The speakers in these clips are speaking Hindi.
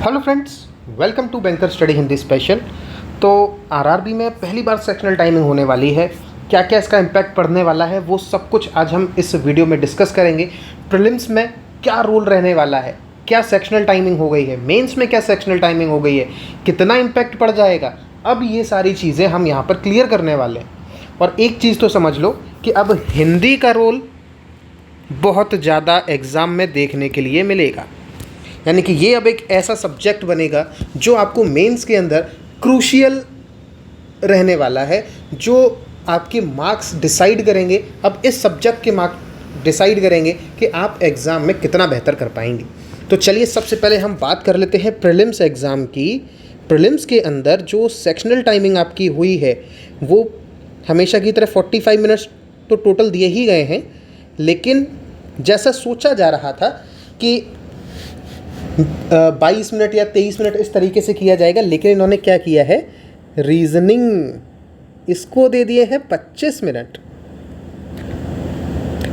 Hello friends, welcome to banker study Hindi special. तो आरआरबी में पहली बार सेक्शनल टाइमिंग होने वाली है। क्या क्या इसका इम्पैक्ट पड़ने वाला है वो सब कुछ आज हम इस वीडियो में डिस्कस करेंगे। प्रीलिम्स में क्या रूल रहने वाला है, क्या सेक्शनल टाइमिंग हो गई है, मेंस में क्या सेक्शनल टाइमिंग हो गई है, कितना इम्पैक्ट पड़ जाएगा, अब ये सारी चीज़ें हम यहाँ पर क्लियर करने वाले हैं। और एक चीज़ तो समझ लो कि अब हिंदी का रोल बहुत ज़्यादा एग्ज़ाम में देखने के लिए मिलेगा। यानी कि ये अब एक ऐसा सब्जेक्ट बनेगा जो आपको मेंस के अंदर क्रूशियल रहने वाला है, जो आपके मार्क्स डिसाइड करेंगे। अब इस सब्जेक्ट के मार्क्स डिसाइड करेंगे कि आप एग्ज़ाम में कितना बेहतर कर पाएंगे। तो चलिए सबसे पहले हम बात कर लेते हैं प्रीलिम्स एग्ज़ाम की। प्रीलिम्स के अंदर जो सेक्शनल टाइमिंग आपकी हुई है वो हमेशा की तरह 45 मिनट्स तो टोटल दिए ही गए हैं, लेकिन जैसा सोचा जा रहा था कि 22 मिनट या 23 मिनट इस तरीके से किया जाएगा, लेकिन इन्होंने क्या किया है, रीजनिंग इसको दे दिए हैं 25 मिनट।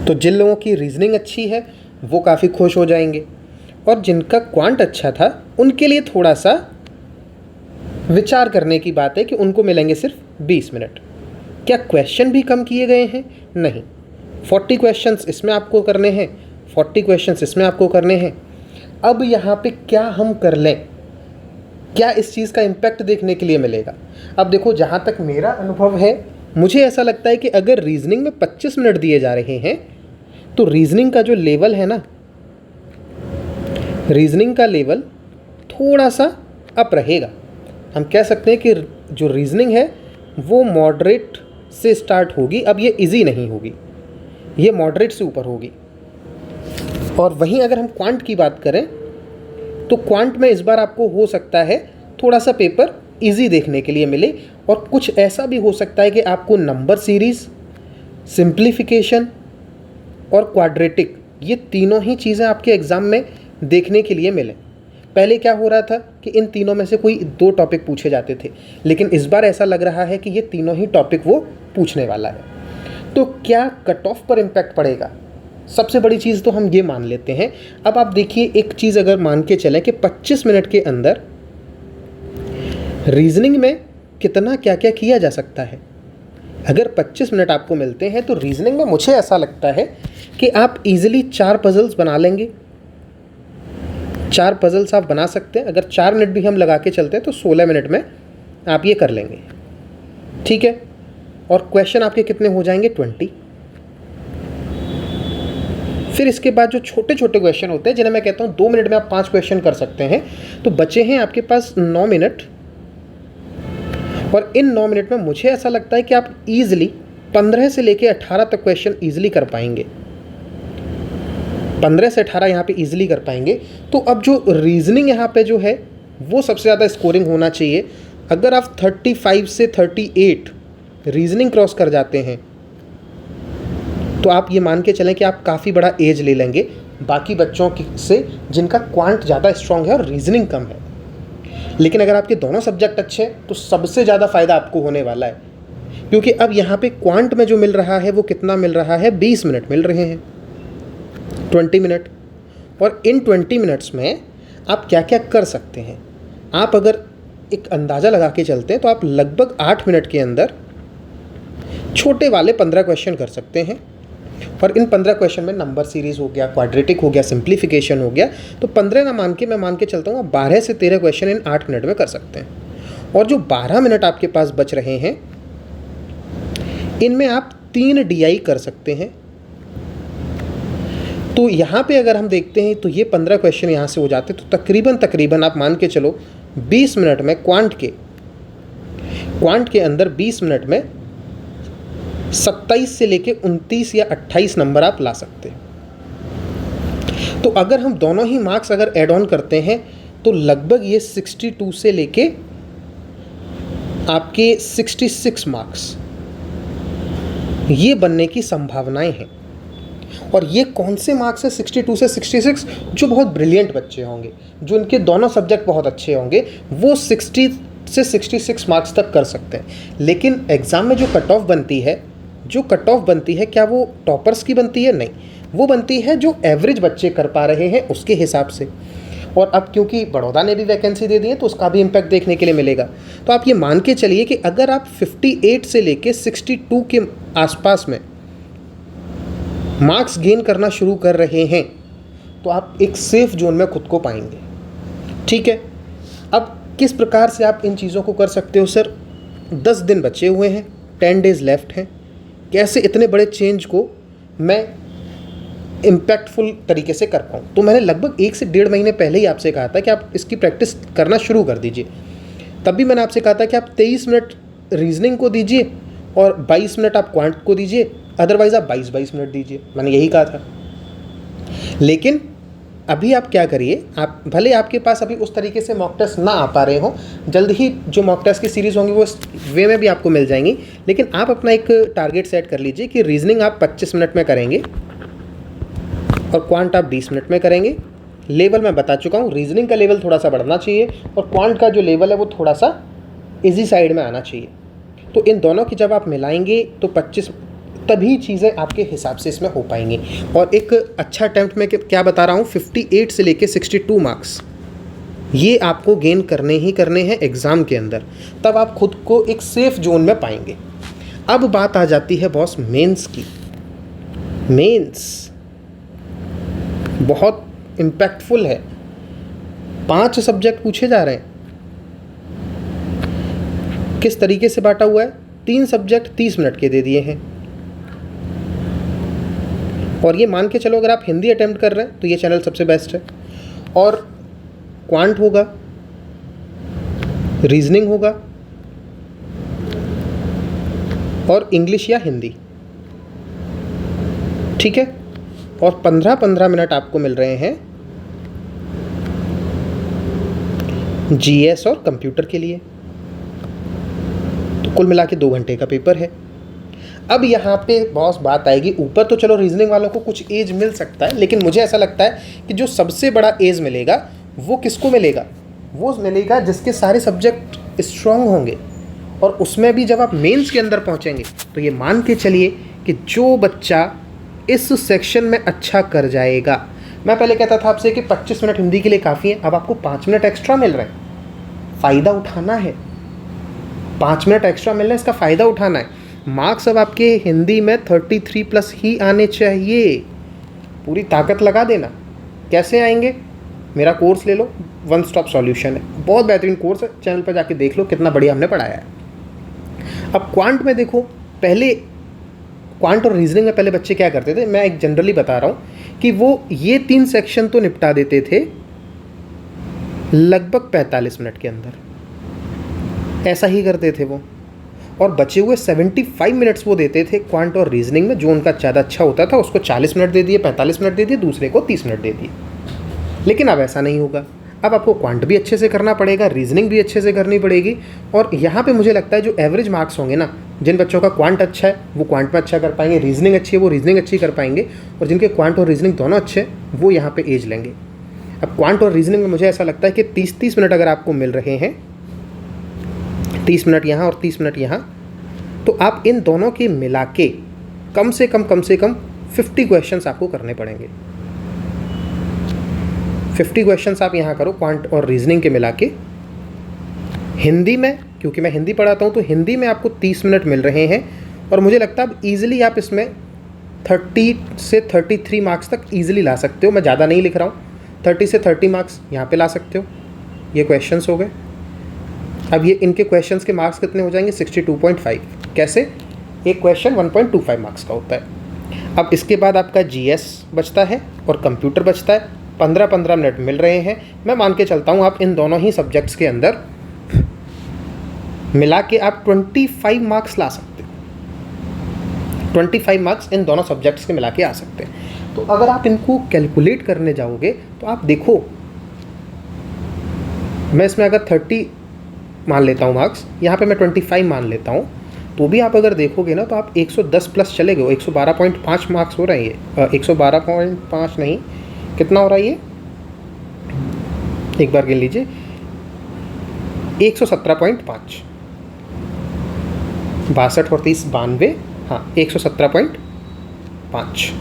तो जिन लोगों की रीजनिंग अच्छी है वो काफ़ी खुश हो जाएंगे, और जिनका क्वांट अच्छा था उनके लिए थोड़ा सा विचार करने की बात है कि उनको मिलेंगे सिर्फ 20 मिनट। क्या क्वेश्चन भी कम किए गए हैं? नहीं, 40 क्वेश्चंस इसमें आपको करने हैं, 40 क्वेश्चंस इसमें आपको करने हैं। अब यहाँ पे क्या हम कर लें, क्या इस चीज़ का इम्पैक्ट देखने के लिए मिलेगा? अब देखो, जहाँ तक मेरा अनुभव है मुझे ऐसा लगता है कि अगर रीजनिंग में 25 मिनट दिए जा रहे हैं तो रीजनिंग का जो लेवल है ना, रीजनिंग का लेवल थोड़ा सा अप रहेगा। हम कह सकते हैं कि जो रीजनिंग है वो मॉडरेट से स्टार्ट होगी। अब ये इजी नहीं होगी, ये मॉडरेट से ऊपर होगी। और वहीं अगर हम क्वांट की बात करें तो क्वांट में इस बार आपको हो सकता है थोड़ा सा पेपर इजी देखने के लिए मिले, और कुछ ऐसा भी हो सकता है कि आपको नंबर सीरीज़, सिंप्लीफिकेशन और क्वाड्रेटिक, ये तीनों ही चीज़ें आपके एग्ज़ाम में देखने के लिए मिले। पहले क्या हो रहा था कि इन तीनों में से कोई 2 टॉपिक पूछे जाते थे, लेकिन इस बार ऐसा लग रहा है कि ये तीनों ही टॉपिक वो पूछने वाला है। तो क्या कट ऑफ पर इम्पैक्ट पड़ेगा? सबसे बड़ी चीज़ तो हम ये मान लेते हैं। अब आप देखिए, एक चीज़ अगर मान के चलें कि 25 मिनट के अंदर रीजनिंग में कितना क्या क्या किया जा सकता है। अगर 25 मिनट आपको मिलते हैं तो रीजनिंग में मुझे ऐसा लगता है कि आप इजीली 4 पजल्स बना लेंगे। 4 पजल्स आप बना सकते हैं। अगर 4 मिनट भी हम लगा के चलते हैं तो 16 मिनट में आप ये कर लेंगे, ठीक है। और क्वेश्चन आपके कितने हो जाएंगे? 20। फिर इसके बाद जो छोटे छोटे क्वेश्चन होते हैं, जिन्हें मैं कहता हूँ 2 मिनट में आप 5 क्वेश्चन कर सकते हैं, तो बचे हैं आपके पास 9 मिनट। और इन 9 मिनट में मुझे ऐसा लगता है कि आप इजीली 15 से लेके 18 तक क्वेश्चन इजीली कर पाएंगे। 15 से 18 यहाँ पे इजीली कर पाएंगे। तो अब जो रीजनिंग यहाँ पे जो है वो सबसे ज़्यादा स्कोरिंग होना चाहिए। अगर आप 35 से 38 रीजनिंग क्रॉस कर जाते हैं तो आप ये मान के चलें कि आप काफ़ी बड़ा एज ले लेंगे बाकी बच्चों से जिनका क्वांट ज़्यादा स्ट्रॉन्ग है और रीजनिंग कम है। लेकिन अगर आपके दोनों सब्जेक्ट अच्छे हैं तो सबसे ज़्यादा फ़ायदा आपको होने वाला है, क्योंकि अब यहाँ पे क्वांट में जो मिल रहा है वो कितना मिल रहा है? 20 मिनट मिल रहे हैं, 20 मिनट। और इन 20 मिनट्स में आप क्या क्या कर सकते हैं? आप अगर एक अंदाज़ा लगा के चलते हैं तो आप लगभग 8 मिनट के अंदर छोटे वाले 15 क्वेश्चन कर सकते हैं। और इन 15 क्वेश्चन में नंबर सीरीज़ हो गया, क्वाड्रेटिक हो गया, सिंप्लीफिकेशन हो गया, तो 15 ना मान के मैं मान के चलता हूँ 12 से 13 क्वेश्चन इन 8 मिनट में कर सकते हैं। और जो 12 मिनट आपके पास बच रहे हैं इनमें आप 3 DI कर सकते हैं। तो यहाँ पे अगर हम देखते हैं तो ये 15 क्वेश्चन यहाँ से हो जाते, तो तकरीबन आप मान के चलो 20 मिनट में क्वांट के अंदर 20 मिनट में 27 से लेके 29 या 28 नंबर आप ला सकते हैं। तो अगर हम दोनों ही मार्क्स अगर ऐड ऑन करते हैं तो लगभग ये 62 से लेके आपके 66 मार्क्स ये बनने की संभावनाएं हैं। और ये कौन से मार्क्स है 62 से 66? जो बहुत ब्रिलियंट बच्चे होंगे, जो उनके दोनों सब्जेक्ट बहुत अच्छे होंगे, वो 60 से 66 मार्क्स तक कर सकते हैं। लेकिन एग्ज़ाम में जो कट ऑफ बनती है क्या वो टॉपर्स की बनती है? नहीं, वो बनती है जो एवरेज बच्चे कर पा रहे हैं उसके हिसाब से। और अब क्योंकि बड़ौदा ने भी वैकेंसी दे दी है तो उसका भी इम्पैक्ट देखने के लिए मिलेगा। तो आप ये मान के चलिए कि अगर आप 58 से लेके 62 के आसपास में मार्क्स गेन करना शुरू कर रहे हैं तो आप एक सेफ जोन में खुद को पाएंगे। ठीक है, अब किस प्रकार से आप इन चीज़ों को कर सकते हो? सर 10 दिन बचे हुए हैं, 10 डेज़ लेफ्ट हैं, कैसे इतने बड़े चेंज को मैं इम्पैक्टफुल तरीके से कर पाऊँ? तो मैंने लगभग 1 से 1.5 महीने पहले ही आपसे कहा था कि आप इसकी प्रैक्टिस करना शुरू कर दीजिए। तब भी मैंने आपसे कहा था कि आप 23 मिनट रीजनिंग को दीजिए और 22 मिनट आप क्वांट को दीजिए, अदरवाइज़ आप 22-22 मिनट दीजिए, मैंने यही कहा था। लेकिन अभी आप क्या करिए, आप भले आपके पास अभी उस तरीके से मॉक टेस्ट ना आ पा रहे हो, जल्द ही जो मॉक टेस्ट की सीरीज़ होंगी वो इस वे में भी आपको मिल जाएंगी, लेकिन आप अपना एक टारगेट सेट कर लीजिए कि रीजनिंग आप 25 मिनट में करेंगे और क्वांट आप 20 मिनट में करेंगे। लेवल मैं बता चुका हूँ, रीजनिंग का लेवल थोड़ा सा बढ़ना चाहिए और क्वांट का जो लेवल है वो थोड़ा सा ईजी साइड में आना चाहिए। तो इन दोनों की जब आप मिलाएंगे तो 25 तभी चीज़ें आपके हिसाब से इसमें हो पाएंगी। और एक अच्छा अटैम्प्ट में क्या बता रहा हूँ, 58 से लेके 62 मार्क्स ये आपको गेन करने ही करने हैं एग्ज़ाम के अंदर, तब आप खुद को एक सेफ जोन में पाएंगे। अब बात आ जाती है बॉस मेंस की। मेंस बहुत इम्पैक्टफुल है, 5 सब्जेक्ट पूछे जा रहे हैं। किस तरीके से बांटा हुआ है? 3 सब्जेक्ट 30 मिनट के दे दिए हैं। और ये मान के चलो अगर आप हिंदी अटेम्प्ट कर रहे हैं तो ये चैनल सबसे बेस्ट है। और क्वांट होगा, रीजनिंग होगा और इंग्लिश या हिंदी। ठीक है, और 15-15 मिनट आपको मिल रहे हैं जीएस और कंप्यूटर के लिए। तो कुल मिला के 2 घंटे का पेपर है। अब यहाँ पे बॉस बात आएगी, ऊपर तो चलो रीजनिंग वालों को कुछ एज मिल सकता है, लेकिन मुझे ऐसा लगता है कि जो सबसे बड़ा एज मिलेगा वो किसको मिलेगा? वो मिलेगा जिसके सारे सब्जेक्ट स्ट्रॉन्ग होंगे। और उसमें भी जब आप मेंस के अंदर पहुँचेंगे तो ये मान के चलिए कि जो बच्चा इस सेक्शन में अच्छा कर जाएगा, मैं पहले कहता था आपसे कि 25 मिनट हिंदी के लिए काफ़ी है, अब आपको 5 मिनट एक्स्ट्रा मिल रहे हैं, फ़ायदा उठाना है। 5 मिनट एक्स्ट्रा मिल रहे हैं, इसका फ़ायदा उठाना है। मार्क्स अब आपके हिंदी में 33+ ही आने चाहिए, पूरी ताकत लगा देना। कैसे आएंगे? मेरा कोर्स ले लो, वन स्टॉप सॉल्यूशन है, बहुत बेहतरीन कोर्स है, चैनल पर जाके देख लो कितना बढ़िया हमने पढ़ाया है। अब क्वांट में देखो, पहले क्वांट और रीजनिंग में पहले बच्चे क्या करते थे, मैं एक जनरली बता रहा हूँ कि वो ये 3 सेक्शन तो निपटा देते थे लगभग 45 मिनट के अंदर, ऐसा ही करते थे वो। और बचे हुए 75 मिनट्स वो देते थे क्वांट और रीजनिंग में, जो उनका ज़्यादा अच्छा होता था उसको 40 मिनट दे दिए, 45 मिनट दे दिए, दूसरे को 30 मिनट दे दिए। लेकिन अब ऐसा नहीं होगा, अब आपको क्वांट भी अच्छे से करना पड़ेगा, रीजनिंग भी अच्छे से करनी पड़ेगी। और यहाँ पे मुझे लगता है जो एवरेज मार्क्स होंगे ना, जिन बच्चों का क्वांट अच्छा है वो क्वांट में अच्छा कर पाएंगे, रीजनिंग अच्छी है वो रीजनिंग अच्छी कर पाएंगे, और जिनके क्वांट और रीजनिंग दोनों अच्छे हैं वो यहाँ पे एज लेंगे। अब क्वांट और रीजनिंग में मुझे ऐसा लगता है कि 30-30 मिनट अगर आपको मिल रहे हैं, 30 मिनट यहाँ और 30 मिनट यहाँ, तो आप इन दोनों के मिला के कम से कम 50 क्वेश्चंस आपको करने पड़ेंगे। 50 क्वेश्चंस आप यहाँ करो क्वांट और रीजनिंग के मिला के। हिंदी में, क्योंकि मैं हिंदी पढ़ाता हूँ, तो हिंदी में आपको 30 मिनट मिल रहे हैं, और मुझे लगता है अब ईजिली आप इसमें 30 से 33 मार्क्स तक ईजिली ला सकते हो। मैं ज़्यादा नहीं लिख रहा हूँ, 30 से 30 मार्क्स यहाँ पे ला सकते हो। ये क्वेश्चंस हो गए। अब ये इनके क्वेश्चंस के मार्क्स कितने हो जाएंगे? 62.5। कैसे? एक क्वेश्चन 1.25 मार्क्स का होता है। अब इसके बाद आपका जीएस बचता है और कंप्यूटर बचता है, 15-15 मिनट मिल रहे हैं। मैं मान के चलता हूँ आप इन दोनों ही सब्जेक्ट्स के अंदर मिला के आप 25 मार्क्स ला सकते हो। 25 मार्क्स इन दोनों सब्जेक्ट्स के मिला के आ सकते हैं। तो अगर आप इनको कैलकुलेट करने जाओगे तो आप देखो, मैं इसमें अगर 30 मान लेता हूँ मार्क्स, यहाँ पे मैं 25 मान लेता हूँ, तो भी आप अगर देखोगे ना तो आप 110 प्लस चले गए। 112.5 मार्क्स हो रहे हैं ये, 112.5 नहीं, कितना हो रहा है ये, एक बार गिन लीजिए, 117.5, 62 और 30 92, हाँ 117.5।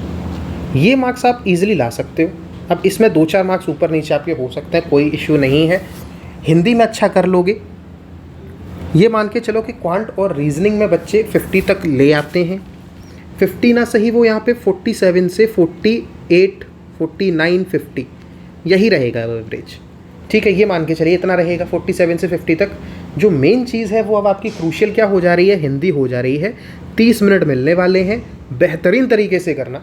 ये मार्क्स आप इजीली ला सकते हो अब इसमें 2-4 मार्क्स ऊपर नीचे आपके हो सकते हैं, कोई इश्यू नहीं है। हिंदी में अच्छा कर लोगे, ये मान के चलो कि क्वांट और रीजनिंग में बच्चे 50 तक ले आते हैं। 50 ना सही, वो यहाँ पे 47 से 48, 49, 50 यही रहेगा एवरेज। ठीक है, ये मान के चलिए इतना रहेगा 47 से 50 तक। जो मेन चीज़ है वो अब आपकी क्रूशियल क्या हो जा रही है, हिंदी हो जा रही है। 30 मिनट मिलने वाले हैं, बेहतरीन तरीके से करना।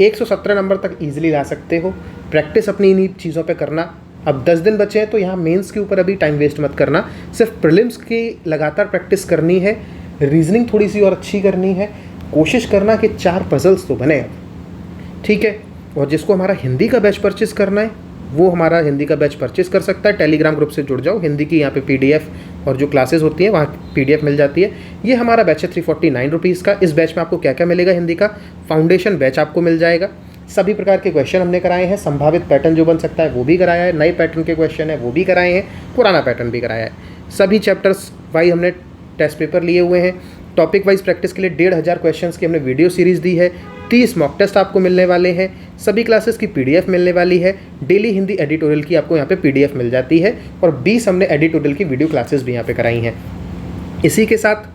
117 नंबर तक ईजिली ला सकते हो। प्रैक्टिस अपनी इन्हीं चीज़ों पे करना। अब 10 दिन बचे हैं तो यहाँ मेंस के ऊपर अभी टाइम वेस्ट मत करना, सिर्फ प्रीलिम्स की लगातार प्रैक्टिस करनी है। रीजनिंग थोड़ी सी और अच्छी करनी है। कोशिश करना कि 4 पजल्स तो बने अब, ठीक है। और जिसको हमारा हिंदी का बैच परचेस करना है वो हमारा हिंदी का बैच परचेस कर सकता है। टेलीग्राम ग्रुप से जुड़ जाओ, हिंदी की यहाँ पे PDF और जो क्लासेस होती हैं वहाँ PDF मिल जाती है। ये हमारा बैच है 349 रुपीज़ का। इस बैच में आपको क्या क्या मिलेगा, हिंदी का फाउंडेशन बैच आपको मिल जाएगा। सभी प्रकार के क्वेश्चन हमने कराए हैं, संभावित पैटर्न जो बन सकता है वो भी कराया है, नए पैटर्न के क्वेश्चन है वो भी कराए हैं, पुराना पैटर्न भी कराया है। सभी चैप्टर्स वाइज हमने टेस्ट पेपर लिए हुए हैं। टॉपिक वाइज प्रैक्टिस के लिए 1500 क्वेश्चंस की हमने वीडियो सीरीज़ दी है। 30 मॉक टेस्ट आपको मिलने वाले हैं। सभी क्लासेस की PDF मिलने वाली है। डेली हिंदी एडिटोरियल की आपको यहाँ पे PDF मिल जाती है और 20 हमने एडिटोरियल की वीडियो क्लासेस भी यहाँ पे कराई हैं। इसी के साथ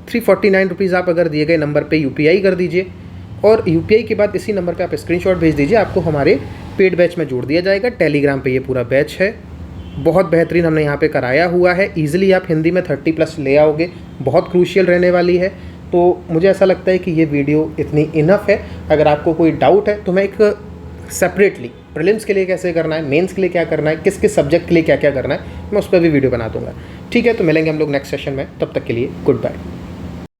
349 रुपीज़ आप अगर दिए गए नंबर पे UPI कर दीजिए और UPI के बाद इसी नंबर पे आप स्क्रीनशॉट भेज दीजिए, आपको हमारे पेड बैच में जोड़ दिया जाएगा। टेलीग्राम पे ये पूरा बैच है, बहुत बेहतरीन हमने यहाँ पे कराया हुआ है। ईजिली आप हिंदी में 30+ ले आओगे, बहुत क्रूशियल रहने वाली है। तो मुझे ऐसा लगता है कि ये वीडियो इतनी इनफ है। अगर आपको कोई डाउट है तो मैं एक सेपरेटली प्रीलिम्स के लिए कैसे करना है, मेंस के लिए क्या करना है, किस किस सब्जेक्ट के लिए क्या क्या करना है, मैं उस पर भी वीडियो बना दूंगा। ठीक है, तो मिलेंगे हम लोग नेक्स्ट सेशन में, तब तक के लिए गुड बाय।